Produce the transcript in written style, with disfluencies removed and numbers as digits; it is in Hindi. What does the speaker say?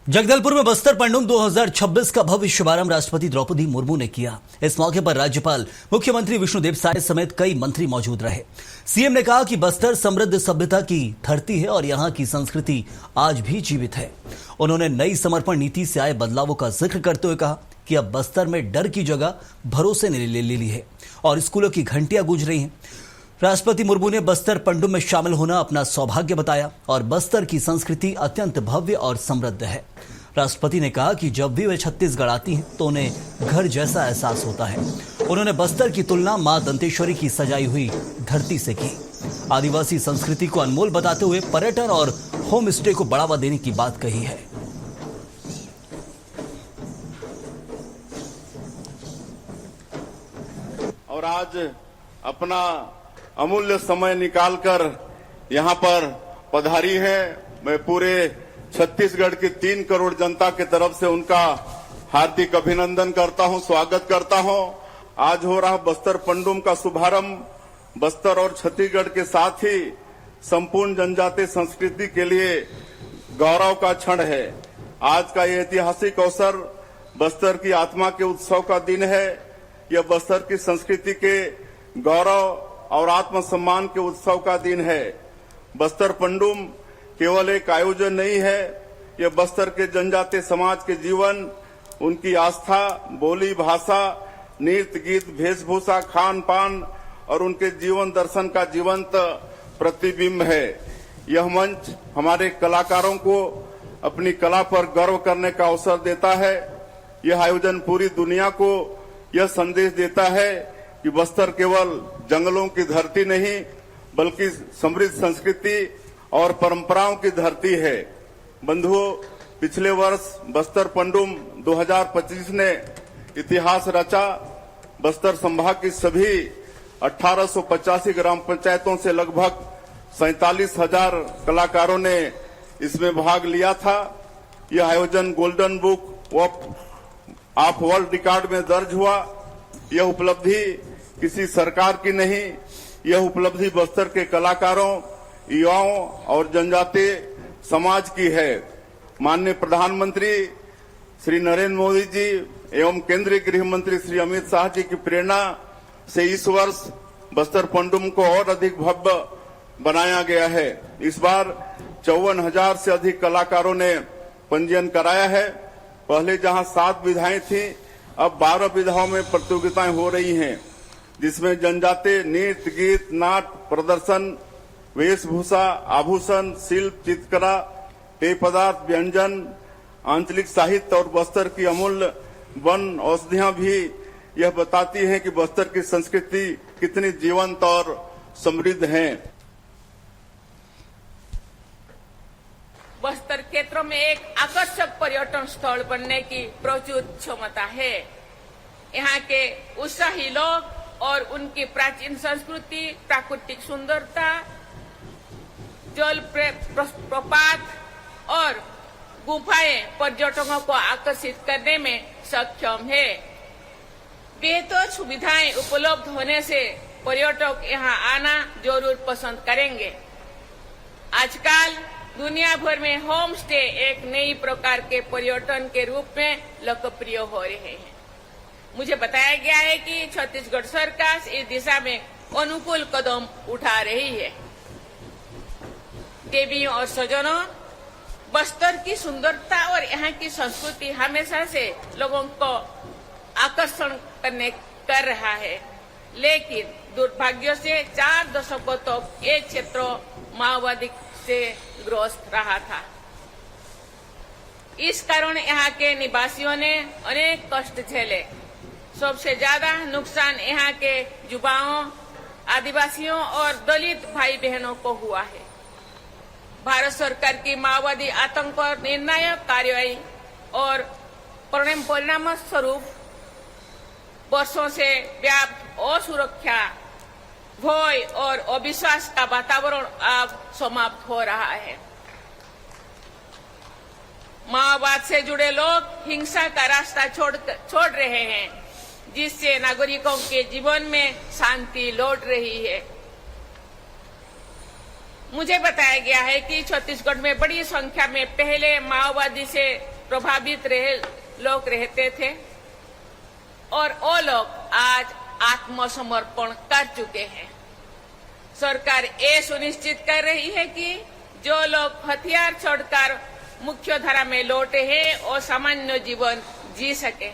जगदलपुर में बस्तर पंडुम 2026 का भव्य शुभारंभ राष्ट्रपति द्रौपदी मुर्मू ने किया। इस मौके पर राज्यपाल, मुख्यमंत्री विष्णुदेव साय समेत कई मंत्री मौजूद रहे। सीएम ने कहा कि बस्तर समृद्ध सभ्यता की धरती है और यहां की संस्कृति आज भी जीवित है। उन्होंने नई समर्पण नीति से आए बदलावों का जिक्र करते हुए कहा कि अब बस्तर में डर की जगह भरोसे ने ले ली है और स्कूलों की घंटियां गूंज रही हैं। राष्ट्रपति मुर्मू ने बस्तर पंडुम में शामिल होना अपना सौभाग्य बताया और बस्तर की संस्कृति अत्यंत भव्य और समृद्ध है। राष्ट्रपति ने कहा कि जब भी वे छत्तीसगढ़ आती हैं तो उन्हें घर जैसा एहसास होता है। उन्होंने बस्तर की तुलना मां दंतेश्वरी की सजाई हुई धरती से की। आदिवासी संस्कृति को अनमोल बताते हुए पर्यटन और होम स्टे को बढ़ावा देने की बात कही है। और आज अपना अमूल्य समय निकालकर यहाँ पर पधारी है। मैं पूरे छत्तीसगढ़ की 3 करोड़ जनता की तरफ से उनका हार्दिक अभिनंदन करता हूँ, स्वागत करता हूँ। आज हो रहा बस्तर पंडुम का शुभारंभ बस्तर और छत्तीसगढ़ के साथ ही संपूर्ण जनजातीय संस्कृति के लिए गौरव का क्षण है। आज का ये ऐतिहासिक अवसर बस्तर की आत्मा के उत्सव का दिन है। यह बस्तर की संस्कृति के गौरव और आत्मसम्मान के उत्सव का दिन है। बस्तर पंडुम केवल एक आयोजन नहीं है, यह बस्तर के जनजातीय समाज के जीवन, उनकी आस्था, बोली, भाषा, नृत्य, गीत, वेशभूषा, खान पान और उनके जीवन दर्शन का जीवंत प्रतिबिंब है। यह मंच हमारे कलाकारों को अपनी कला पर गर्व करने का अवसर देता है। यह आयोजन पूरी दुनिया को यह संदेश देता है कि बस्तर केवल जंगलों की धरती नहीं बल्कि समृद्ध संस्कृति और परंपराओं की धरती है। बंधुओं, पिछले वर्ष बस्तर पंडुम 2025 ने इतिहास रचा। बस्तर संभाग की सभी 1885 ग्राम पंचायतों से लगभग 47,000 कलाकारों ने इसमें भाग लिया था। यह आयोजन golden book of world record में दर्ज हुआ। यह उपलब्धि किसी सरकार की नहीं, यह उपलब्धि बस्तर के कलाकारों, युवाओं और जनजातीय समाज की है। माननीय प्रधानमंत्री श्री नरेंद्र मोदी जी एवं केंद्रीय गृह मंत्री श्री अमित शाह जी की प्रेरणा से इस वर्ष बस्तर पंडुम को और अधिक भव्य बनाया गया है। इस बार 54,000 से अधिक कलाकारों ने पंजीयन कराया है। पहले जहां 7 विधाएं थी, अब 12 विधाओं में प्रतियोगिताएं हो रही हैं, जिसमें जनजातीय नृत्य, गीत, नाट्य, प्रदर्शन, वेशभूषा, आभूषण, शिल्प, चित्रकला, पेय पदार्थ, व्यंजन, आंचलिक साहित्य और बस्तर की अमूल्य वन औषधियां भी यह बताती हैं कि बस्तर की संस्कृति कितनी जीवंत और समृद्ध है। बस्तर क्षेत्र में एक आकर्षक पर्यटन स्थल बनने की प्रचुर क्षमता है। यहाँ के उत्साही लोग और उनकी प्राचीन संस्कृति, प्राकृतिक सुंदरता, जल प्रपात और गुफाएं पर्यटकों को आकर्षित करने में सक्षम है। बेहतर सुविधाएं उपलब्ध होने से पर्यटक यहाँ आना जरूर पसंद करेंगे। आजकल दुनिया भर में होम स्टे एक नई प्रकार के पर्यटन के रूप में लोकप्रिय हो रहे हैं। मुझे बताया गया है कि छत्तीसगढ़ सरकार इस दिशा में अनुकूल कदम उठा रही है। देवियों और सज्जनों, बस्तर की सुंदरता और यहाँ की संस्कृति हमेशा से लोगों को आकर्षण कर रहा है, लेकिन दुर्भाग्य से 4 दशकों तक ये क्षेत्र माओवादी से ग्रस्त रहा था। इस कारण यहाँ के निवासियों ने अनेक कष्ट झेले। सबसे ज्यादा नुकसान यहाँ के युवाओं, आदिवासियों और दलित भाई बहनों को हुआ है। भारत सरकार की माओवादी आतंक पर निर्णायक कार्रवाई और परिणाम स्वरूप वर्षों से व्याप्त असुरक्षा, भय और अविश्वास का वातावरण अब समाप्त हो रहा है। माओवाद से जुड़े लोग हिंसा का रास्ता छोड़ रहे हैं, जिससे नागरिकों के जीवन में शांति लौट रही है। मुझे बताया गया है कि छत्तीसगढ़ में बड़ी संख्या में पहले माओवादी से प्रभावित लोग रहते थे और वो लोग आज आत्मसमर्पण कर चुके हैं। सरकार ये सुनिश्चित कर रही है कि जो लोग हथियार छोड़कर मुख्य धारा में लौटे हैं वो सामान्य जीवन जी सके।